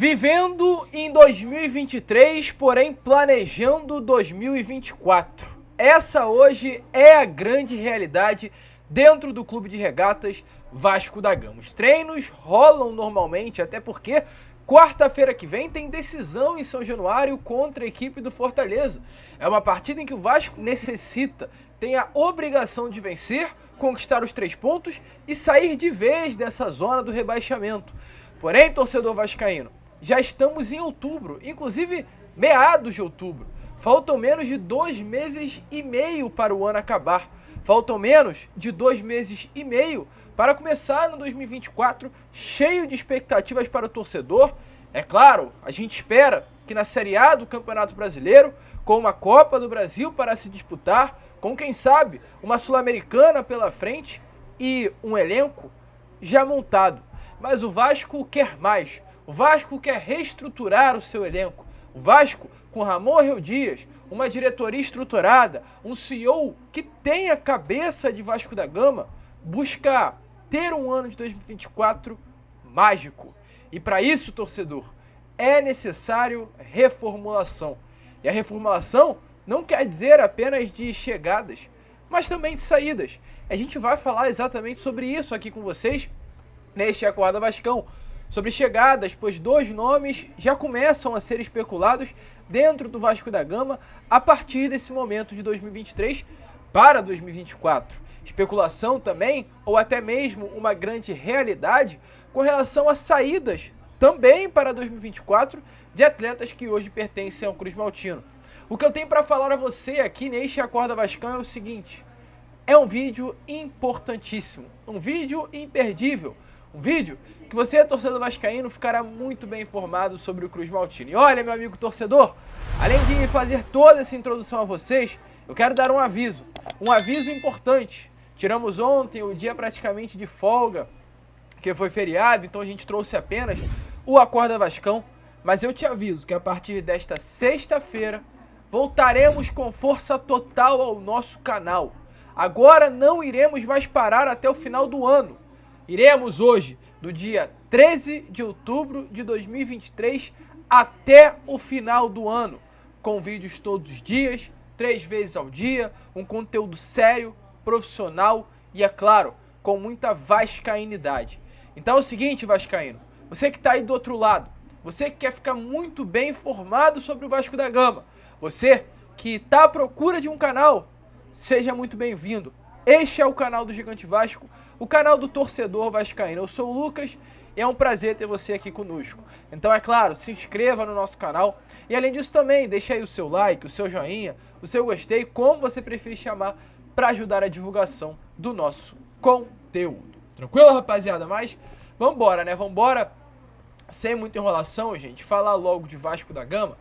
Vivendo em 2023, porém planejando 2024. Essa hoje é a grande realidade dentro do Clube de Regatas Vasco da Gama. Os treinos rolam normalmente, até porque quarta-feira que vem tem decisão em São Januário contra a equipe do Fortaleza. É uma partida em que o Vasco necessita, tem a obrigação de vencer, conquistar os 3 pontos e sair de vez dessa zona do rebaixamento. Porém, torcedor vascaíno, já estamos em outubro, inclusive meados de outubro. Faltam menos de 2 meses e meio para o ano acabar. Faltam menos de 2 meses e meio para começar no 2024, cheio de expectativas para o torcedor. É claro, a gente espera que na Série A do Campeonato Brasileiro, com uma Copa do Brasil para se disputar, com quem sabe uma Sul-Americana pela frente e um elenco já montado. Mas o Vasco quer mais. O Vasco quer reestruturar o seu elenco. O Vasco, com Ramon Arreu Dias, uma diretoria estruturada, um CEO que tem a cabeça de Vasco da Gama, busca ter um ano de 2024 mágico. E para isso, torcedor, é necessário reformulação. E a reformulação não quer dizer apenas de chegadas, mas também de saídas. A gente vai falar exatamente sobre isso aqui com vocês neste Acorda Vascão. Sobre chegadas, pois 2 nomes já começam a ser especulados dentro do Vasco da Gama a partir desse momento de 2023 para 2024. Especulação também, ou até mesmo uma grande realidade, com relação a saídas também para 2024 de atletas que hoje pertencem ao Cruz Maltino. O que eu tenho para falar a você aqui neste Acorda Vascão é o seguinte: é um vídeo importantíssimo, um vídeo imperdível, um vídeo que você, torcedor vascaíno, ficará muito bem informado sobre o Cruz Maltino. E olha, meu amigo torcedor, além de fazer toda essa introdução a vocês, eu quero dar um aviso importante. Tiramos ontem o dia praticamente de folga, que foi feriado, então a gente trouxe apenas o Acorda Vascão, mas eu te aviso que a partir desta sexta-feira voltaremos com força total ao nosso canal. Agora não iremos mais parar até o final do ano. Iremos hoje, do dia 13 de outubro de 2023 até o final do ano, com vídeos todos os dias, 3 vezes ao dia, um conteúdo sério, profissional e, é claro, com muita vascainidade. Então é o seguinte, vascaíno, você que está aí do outro lado, você que quer ficar muito bem informado sobre o Vasco da Gama, você que está à procura de um canal, seja muito bem-vindo. Este é o canal do Gigante Vasco, o canal do torcedor vascaíno. Eu sou o Lucas e é um prazer ter você aqui conosco. Então, é claro, se inscreva no nosso canal e, além disso, também deixa aí o seu like, o seu joinha, o seu gostei, como você preferir chamar, para ajudar a divulgação do nosso conteúdo. Tranquilo, rapaziada? Mas vambora, né? Vambora, sem muita enrolação, gente, falar logo de Vasco da Gama.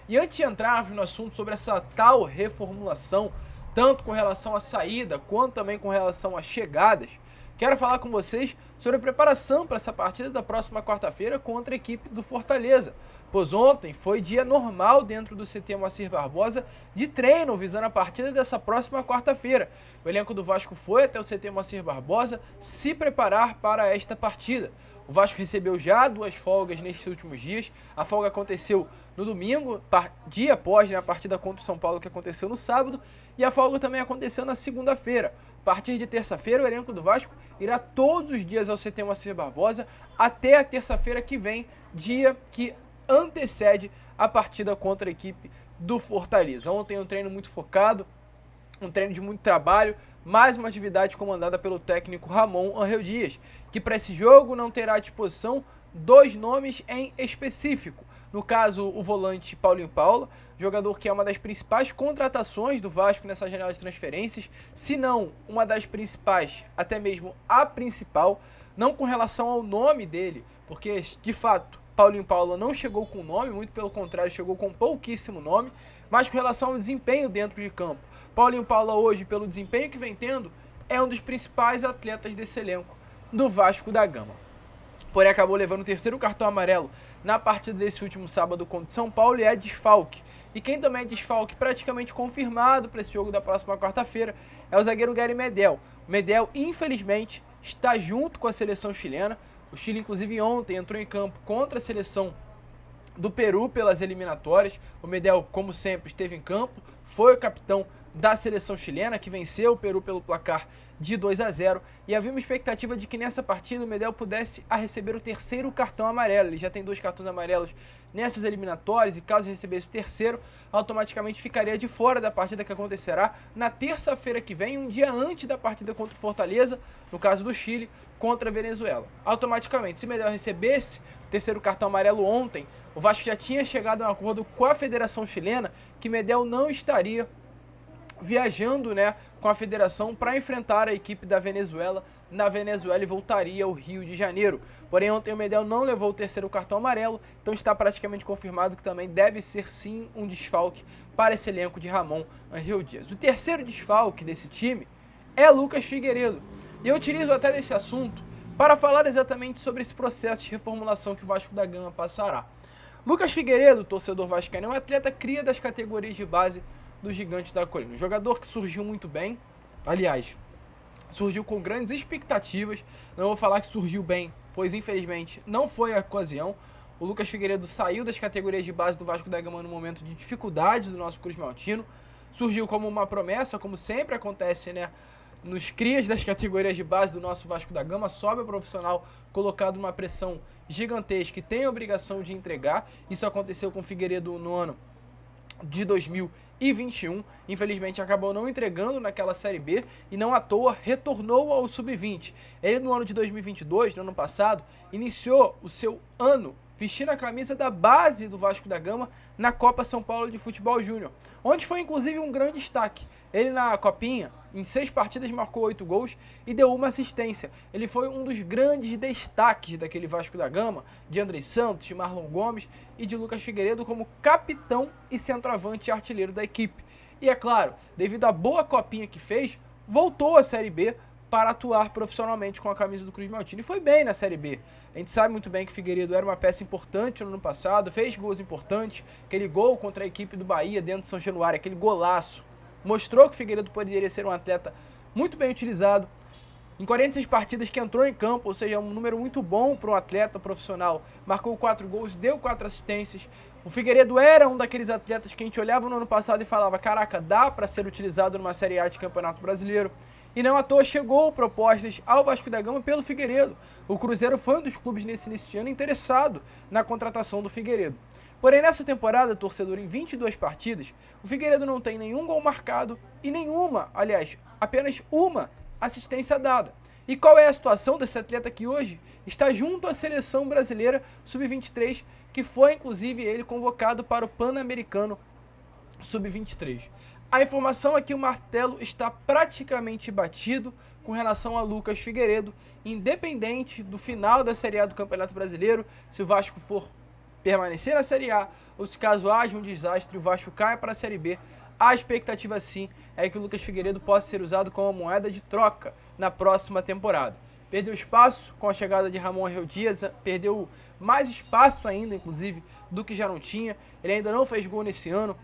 E antes de entrarmos no assunto sobre essa tal reformulação, tanto com relação à saída, quanto também com relação às chegadas, quero falar com vocês sobre a preparação para essa partida da próxima quarta-feira contra a equipe do Fortaleza. Pois ontem foi dia normal dentro do CT Moacir Barbosa de treino, visando a partida dessa próxima quarta-feira. O elenco do Vasco foi até o CT Moacir Barbosa se preparar para esta partida. O Vasco recebeu já 2 folgas nestes últimos dias. A folga aconteceu no domingo, dia após a partida contra o São Paulo, que aconteceu no sábado, e a folga também aconteceu na segunda-feira. A partir de terça-feira, o elenco do Vasco irá todos os dias ao CT Moacir Barbosa até a terça-feira que vem, dia que antecede a partida contra a equipe do Fortaleza. Ontem um treino muito focado, um treino de muito trabalho, mais uma atividade comandada pelo técnico Ramon Arreu Dias, que para esse jogo não terá à disposição 2 nomes em específico. No caso, o volante Paulinho Paula, jogador que é uma das principais contratações do Vasco nessa janela de transferências, se não uma das principais, até mesmo a principal, não com relação ao nome dele, porque de fato Paulinho Paula não chegou com nome, muito pelo contrário, chegou com pouquíssimo nome, mas com relação ao desempenho dentro de campo. Paulinho Paula hoje, pelo desempenho que vem tendo, é um dos principais atletas desse elenco do Vasco da Gama. Porém, acabou levando o 3º cartão amarelo na partida desse último sábado contra o São Paulo e é desfalque. E quem também é desfalque praticamente confirmado para esse jogo da próxima quarta-feira é o zagueiro Gary Medel. O Medel, infelizmente, está junto com a seleção chilena. O Chile, inclusive, ontem entrou em campo contra a seleção do Peru pelas eliminatórias. O Medel, como sempre, esteve em campo, foi o capitão da seleção chilena, que venceu o Peru pelo placar de 2-0, e havia uma expectativa de que nessa partida o Medel pudesse receber o terceiro cartão amarelo. Ele já tem 2 cartões amarelos nessas eliminatórias, e caso recebesse o terceiro, automaticamente ficaria de fora da partida que acontecerá na terça-feira que vem, um dia antes da partida contra o Fortaleza, no caso do Chile, contra a Venezuela. Automaticamente, se o Medel recebesse o terceiro cartão amarelo ontem, o Vasco já tinha chegado a um acordo com a Federação Chilena que Medel não estaria viajando, né, com a federação para enfrentar a equipe da Venezuela na Venezuela e voltaria ao Rio de Janeiro. Porém, ontem o Medel não levou o terceiro cartão amarelo, então está praticamente confirmado que também deve ser sim um desfalque para esse elenco de Ramon Angel Dias. O terceiro desfalque desse time é Lucas Figueiredo. E eu utilizo até desse assunto para falar exatamente sobre esse processo de reformulação que o Vasco da Gama passará. Lucas Figueiredo, torcedor vascaíno, é um atleta cria das categorias de base do Gigante da Colina. Um jogador que surgiu muito bem, aliás, surgiu com grandes expectativas. Não vou falar que surgiu bem, pois infelizmente não foi a ocasião. O Lucas Figueiredo saiu das categorias de base do Vasco da Gama no momento de dificuldade do nosso Cruz Maltino. Surgiu como uma promessa, como sempre acontece, né? Nos crias das categorias de base do nosso Vasco da Gama, sobe o profissional colocado numa pressão gigantesca e tem a obrigação de entregar. Isso aconteceu com o Figueiredo no ano de 2021, infelizmente acabou não entregando naquela Série B e não à toa retornou ao Sub-20. Ele no ano de 2022, no ano passado, iniciou o seu ano vestindo a camisa da base do Vasco da Gama na Copa São Paulo de Futebol Júnior, onde foi inclusive um grande destaque. Ele na Copinha, em 6 partidas, marcou 8 gols e deu 1 assistência. Ele foi um dos grandes destaques daquele Vasco da Gama, de Andrei Santos, de Marlon Gomes e de Lucas Figueiredo como capitão e centroavante e artilheiro da equipe. E é claro, devido à boa Copinha que fez, voltou à Série B para atuar profissionalmente com a camisa do Cruz Maltino. E foi bem na Série B. A gente sabe muito bem que Figueiredo era uma peça importante no ano passado, fez gols importantes, aquele gol contra a equipe do Bahia dentro de São Januário, aquele golaço. Mostrou que Figueiredo poderia ser um atleta muito bem utilizado. Em 46 partidas que entrou em campo, ou seja, um número muito bom para um atleta profissional. Marcou 4 gols, deu 4 assistências. O Figueiredo era um daqueles atletas que a gente olhava no ano passado e falava: caraca, dá para ser utilizado numa Série A de Campeonato Brasileiro. E não à toa chegou propostas ao Vasco da Gama pelo Figueiredo. O Cruzeiro foi um dos clubes nesse início de ano interessado na contratação do Figueiredo. Porém, nessa temporada, torcedor, em 22 partidas, o Figueiredo não tem nenhum gol marcado e nenhuma, aliás, apenas uma assistência dada. E qual é a situação desse atleta que hoje está junto à seleção brasileira Sub-23, que foi inclusive ele convocado para o Pan-Americano Sub-23. A informação é que o martelo está praticamente batido com relação a Lucas Figueiredo, independente do final da Série A do Campeonato Brasileiro, se o Vasco for permanecer na Série A, ou se caso haja um desastre e o Vasco caia para a Série B, a expectativa sim é que o Lucas Figueiredo possa ser usado como moeda de troca na próxima temporada. Perdeu espaço com a chegada de Ramon Angel Dias, perdeu mais espaço ainda, inclusive, do que já não tinha. Ele ainda não fez gol nesse ano,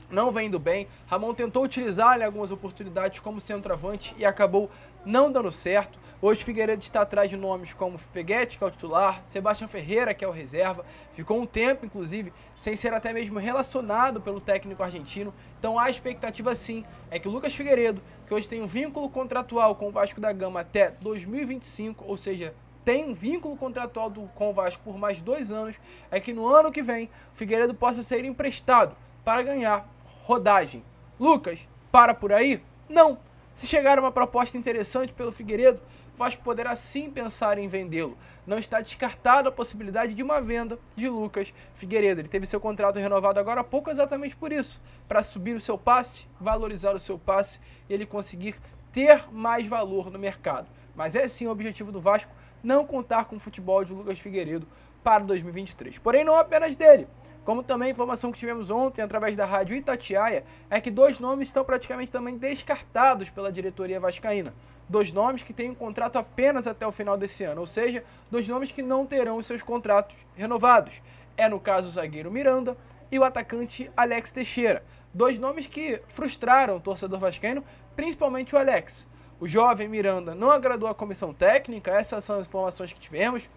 não vem indo bem. Ramon tentou utilizar algumas oportunidades como centroavante e acabou não dando certo. Hoje Figueiredo está atrás de nomes como Feguete, que é o titular, Sebastião Ferreira, que é o reserva. Ficou um tempo, inclusive, sem ser até mesmo relacionado pelo técnico argentino. Então a expectativa sim é que o Lucas Figueiredo, que hoje tem um vínculo contratual com o Vasco da Gama até 2025, ou seja, tem um vínculo contratual com o Vasco por mais 2 anos, é que no ano que vem o Figueiredo possa ser emprestado para ganhar rodagem. Lucas, para por aí? Não. Se chegar uma proposta interessante pelo Figueiredo, o Vasco poderá sim pensar em vendê-lo. Não está descartada a possibilidade de uma venda de Lucas Figueiredo. Ele teve seu contrato renovado agora há pouco exatamente por isso, para subir o seu passe, valorizar o seu passe e ele conseguir ter mais valor no mercado. Mas é sim o objetivo do Vasco não contar com o futebol de Lucas Figueiredo para 2023. Porém, não apenas dele. Como também a informação que tivemos ontem através da rádio Itatiaia é que 2 nomes estão praticamente também descartados pela diretoria vascaína. 2 nomes que têm um contrato apenas até o final desse ano, ou seja, 2 nomes que não terão os seus contratos renovados. É no caso o zagueiro Miranda e o atacante Alex Teixeira. 2 nomes que frustraram o torcedor vascaíno, principalmente o Alex. O jovem Miranda não agradou a comissão técnica, essas são as informações que tivemos,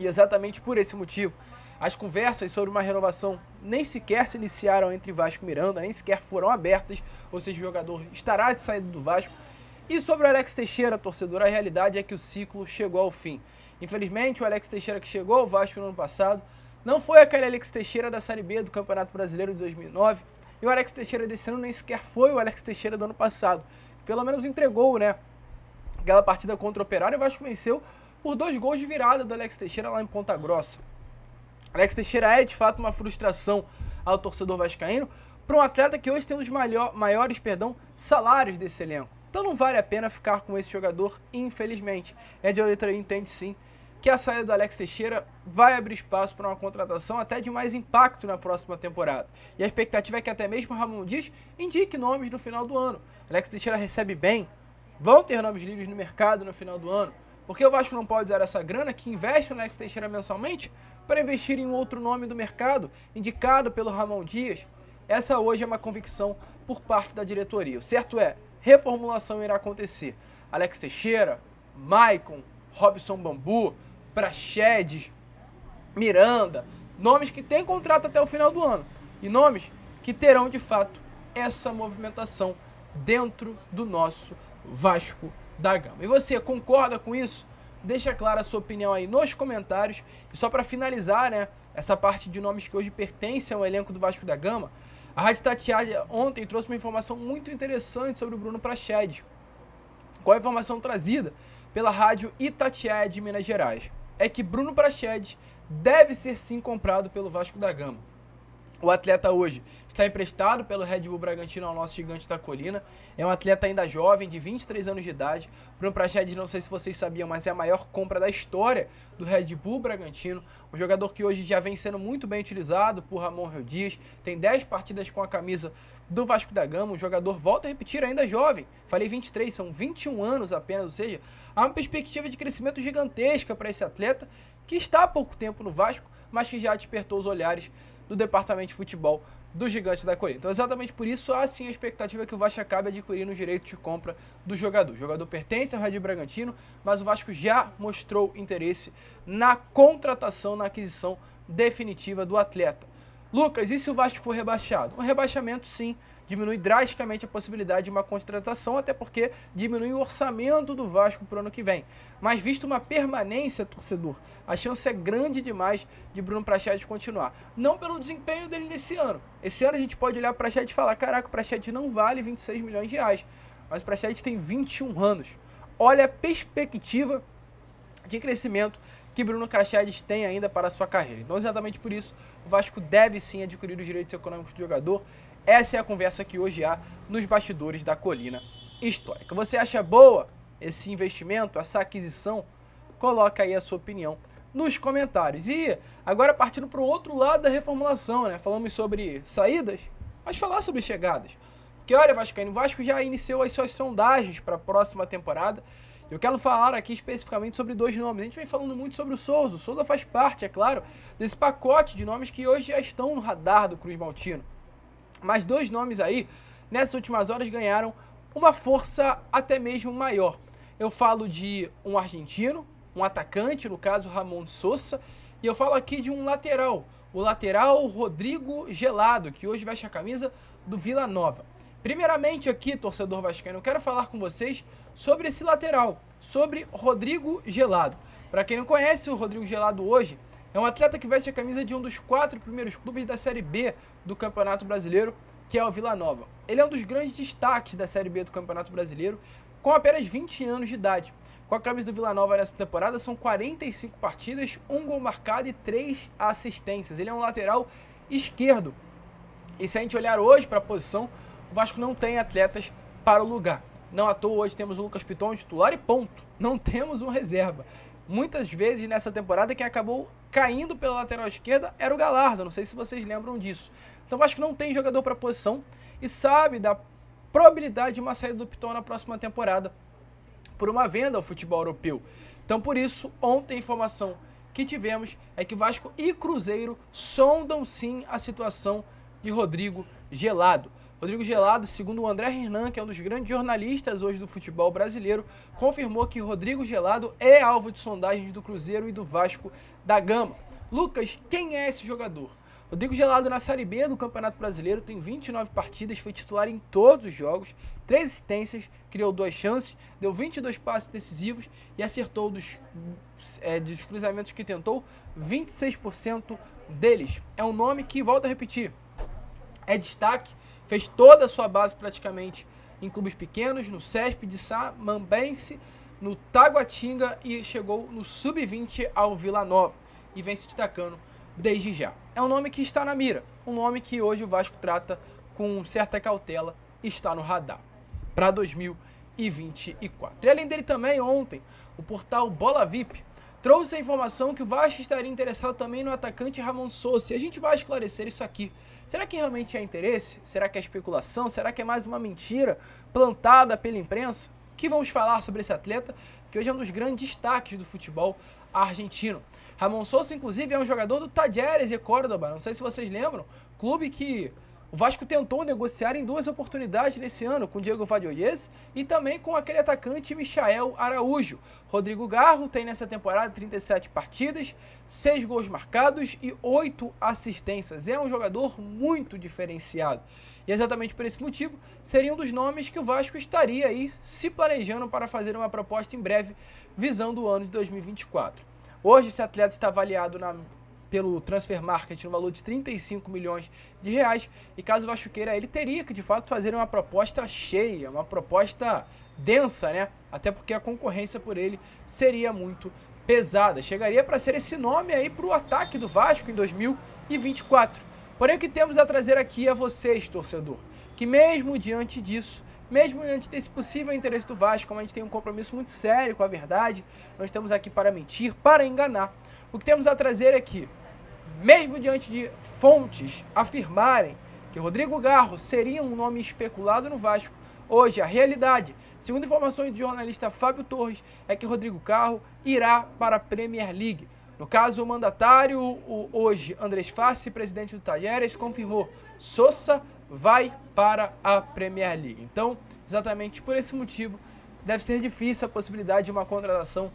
e exatamente por esse motivo As conversas sobre uma renovação nem sequer se iniciaram entre Vasco e Miranda, nem sequer foram abertas, ou seja, o jogador estará de saída do Vasco. E sobre o Alex Teixeira, torcedor, a realidade é que o ciclo chegou ao fim. Infelizmente, o Alex Teixeira que chegou ao Vasco no ano passado não foi aquele Alex Teixeira da Série B do Campeonato Brasileiro de 2009, e o Alex Teixeira desse ano nem sequer foi o Alex Teixeira do ano passado. Pelo menos entregou, né? Aquela partida contra o Operário, o Vasco venceu por 2 gols de virada do Alex Teixeira lá em Ponta Grossa. Alex Teixeira é, de fato, uma frustração ao torcedor vascaíno para um atleta que hoje tem um dos maiores salários desse elenco. Então não vale a pena ficar com esse jogador, infelizmente. A diretoria entende sim que a saída do Alex Teixeira vai abrir espaço para uma contratação até de mais impacto na próxima temporada. E a expectativa é que até mesmo Ramon Dias indique nomes no final do ano. Alex Teixeira recebe bem, vão ter nomes livres no mercado no final do ano. Porque o Vasco não pode usar essa grana que investe no Alex Teixeira mensalmente para investir em um outro nome do mercado, indicado pelo Ramon Dias. Essa hoje é uma convicção por parte da diretoria. O certo é, reformulação irá acontecer. Alex Teixeira, Maicon, Robson Bambu, Praxedes, Miranda, nomes que têm contrato até o final do ano. E nomes que terão, de fato, essa movimentação dentro do nosso Vasco da Gama. E você concorda com isso? Deixa clara a sua opinião aí nos comentários. E só para finalizar, né, essa parte de nomes que hoje pertencem ao elenco do Vasco da Gama, a Rádio Itatiaia ontem trouxe uma informação muito interessante sobre o Bruno Praxedes. Qual a informação trazida pela Rádio Itatiaia de Minas Gerais? É que Bruno Praxedes deve ser sim comprado pelo Vasco da Gama. O atleta hoje está emprestado pelo Red Bull Bragantino ao nosso Gigante da Colina. É um atleta ainda jovem, de 23 anos de idade. Bruno Praxedes, não sei se vocês sabiam, mas é a maior compra da história do Red Bull Bragantino. Um jogador que hoje já vem sendo muito bem utilizado por Ramon Dias. Tem 10 partidas com a camisa do Vasco da Gama. Um jogador, volta a repetir, ainda jovem. Falei 23, são 21 anos apenas. Ou seja, há uma perspectiva de crescimento gigantesca para esse atleta que está há pouco tempo no Vasco, mas que já despertou os olhares do departamento de futebol do Gigante da Colina. Então, exatamente por isso, há sim a expectativa que o Vasco acabe adquirindo o direito de compra do jogador. O jogador pertence ao Red Bull Bragantino, mas o Vasco já mostrou interesse na contratação, na aquisição definitiva do atleta. Lucas, e se o Vasco for rebaixado? Um rebaixamento, sim, diminui drasticamente a possibilidade de uma contratação, até porque diminui o orçamento do Vasco para o ano que vem. Mas visto uma permanência, torcedor, a chance é grande demais de Bruno Praxedes continuar. Não pelo desempenho dele nesse ano. Esse ano a gente pode olhar para o Praxedes e falar, caraca, o Praxedes não vale 26 milhões de reais. Mas o Praxedes tem 21 anos. Olha a perspectiva de crescimento que Bruno Praxedes tem ainda para a sua carreira. Então, exatamente por isso, o Vasco deve sim adquirir os direitos econômicos do jogador. Essa é a conversa que hoje há nos bastidores da Colina Histórica. Você acha boa esse investimento, essa aquisição? Coloca aí a sua opinião nos comentários. E agora partindo para o outro lado da reformulação, né? Falamos sobre saídas, mas falar sobre chegadas. Porque olha, Vascaíno, o Vasco já iniciou as suas sondagens para a próxima temporada. Eu quero falar aqui especificamente sobre 2 nomes. A gente vem falando muito sobre o Souza. O Souza faz parte, é claro, desse pacote de nomes que hoje já estão no radar do Cruz Maltino. Mas 2 nomes aí, nessas últimas horas, ganharam uma força até mesmo maior. Eu falo de um argentino, um atacante, no caso Ramon Sosa, e eu falo aqui de um lateral, o lateral Rodrigo Gelado, que hoje veste a camisa do Vila Nova. Primeiramente aqui, torcedor vascaíno, eu quero falar com vocês sobre esse lateral, sobre Rodrigo Gelado. Para quem não conhece, o Rodrigo Gelado hoje é um atleta que veste a camisa de um dos 4 primeiros clubes da Série B do Campeonato Brasileiro, que é o Vila Nova. Ele é um dos grandes destaques da Série B do Campeonato Brasileiro, com apenas 20 anos de idade. Com a camisa do Vila Nova nessa temporada, são 45 partidas, 1 gol marcado e 3 assistências. Ele é um lateral esquerdo. E se a gente olhar hoje para a posição, o Vasco não tem atletas para o lugar. Não à toa, hoje temos o Lucas Piton titular e ponto. Não temos um reserva. Muitas vezes nessa temporada quem acabou caindo pela lateral esquerda era o Galarza, não sei se vocês lembram disso. Então o Vasco não tem jogador para a posição e sabe da probabilidade de uma saída do Piton na próxima temporada por uma venda ao futebol europeu. Então por isso, ontem a informação que tivemos é que Vasco e Cruzeiro sondam sim a situação de Rodrigo Gelado. Rodrigo Gelado, segundo o André Hernan, que é um dos grandes jornalistas hoje do futebol brasileiro, confirmou que Rodrigo Gelado é alvo de sondagens do Cruzeiro e do Vasco da Gama. Lucas, quem é esse jogador? Rodrigo Gelado na Série B do Campeonato Brasileiro tem 29 partidas, foi titular em todos os jogos, 3 assistências, criou 2 chances, deu 22 passes decisivos e acertou dos cruzamentos que tentou, 26% deles. É um nome que, volto a repetir, é destaque, fez toda a sua base praticamente em clubes pequenos, no CESP de Samambaense, no Taguatinga e chegou no Sub-20 ao Vila Nova e vem se destacando desde já. É um nome que está na mira, um nome que hoje o Vasco trata com certa cautela e está no radar para 2024. E além dele também, ontem, o portal Bola VIP trouxe a informação que o Vasco estaria interessado também no atacante Ramon Sousa. E a gente vai esclarecer isso aqui. Será que realmente é interesse? Será que é especulação? Será que é mais uma mentira plantada pela imprensa? Que vamos falar sobre esse atleta, que hoje é um dos grandes destaques do futebol argentino. Ramon Sousa, inclusive, é um jogador do Talleres de Córdoba, não sei se vocês lembram, clube que o Vasco tentou negociar em 2 oportunidades nesse ano, com Diego Valles e também com aquele atacante Michael Araújo. Rodrigo Garro tem nessa temporada 37 partidas, 6 gols marcados e 8 assistências. É um jogador muito diferenciado. E exatamente por esse motivo, seria um dos nomes que o Vasco estaria aí se planejando para fazer uma proposta em breve, visando o ano de 2024. Hoje esse atleta está avaliado pelo Transfer Market no valor de 35 milhões de reais e caso o Vasco queira, ele teria que de fato fazer uma proposta cheia, uma proposta densa, né? Até porque a concorrência por ele seria muito pesada. Chegaria para ser esse nome aí para o ataque do Vasco em 2024. Porém, o que temos a trazer aqui a vocês, torcedor, que mesmo diante disso, mesmo diante desse possível interesse do Vasco, como a gente tem um compromisso muito sério com a verdade, nós estamos aqui para mentir, para enganar. O que temos a trazer é que, mesmo diante de fontes afirmarem que Rodrigo Garro seria um nome especulado no Vasco, hoje a realidade, segundo informações do jornalista Fábio Torres, é que Rodrigo Garro irá para a Premier League. No caso, o mandatário, hoje Andrés Fassi, presidente do Talleres, confirmou: Sousa vai para a Premier League. Então, exatamente por esse motivo, deve ser difícil a possibilidade de uma contratação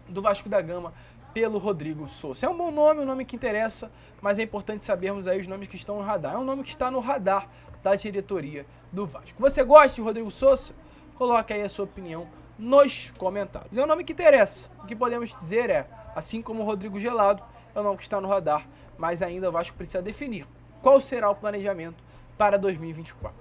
do Vasco da Gama pelo Rodrigo Sousa. É um bom nome, um nome que interessa, mas é importante sabermos aí os nomes que estão no radar. É um nome que está no radar da diretoria do Vasco. Você gosta de Rodrigo Sousa? Coloque aí a sua opinião nos comentários. É um nome que interessa. O que podemos dizer é, assim como o Rodrigo Gelado, é um nome que está no radar, mas ainda o Vasco precisa definir qual será o planejamento para 2024.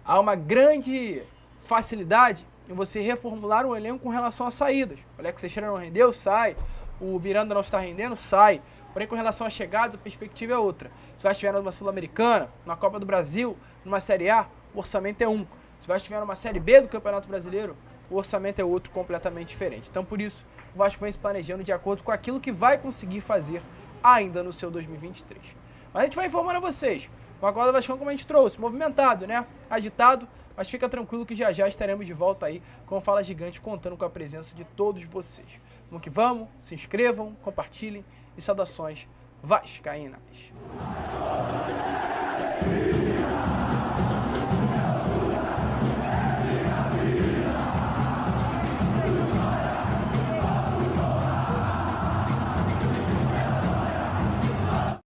Há uma grande facilidade em você reformular o elenco com relação às saídas. O Alex Teixeira não rendeu, sai. O Miranda não está rendendo, sai. Porém, com relação às chegadas, a perspectiva é outra. Se vai estiver numa Sul-Americana, numa Copa do Brasil, numa Série A, o orçamento é um. Se vai estiver numa Série B do Campeonato Brasileiro, o orçamento é outro, completamente diferente. Então, por isso, o Vasco vem se planejando de acordo com aquilo que vai conseguir fazer ainda no seu 2023. Mas a gente vai informando a vocês. O Acorda Vascão, como a gente trouxe, movimentado, né? Agitado, mas fica tranquilo que já já estaremos de volta aí com o Fala Gigante, contando com a presença de todos vocês. Vamos que vamos, se inscrevam, compartilhem e saudações vascaínas.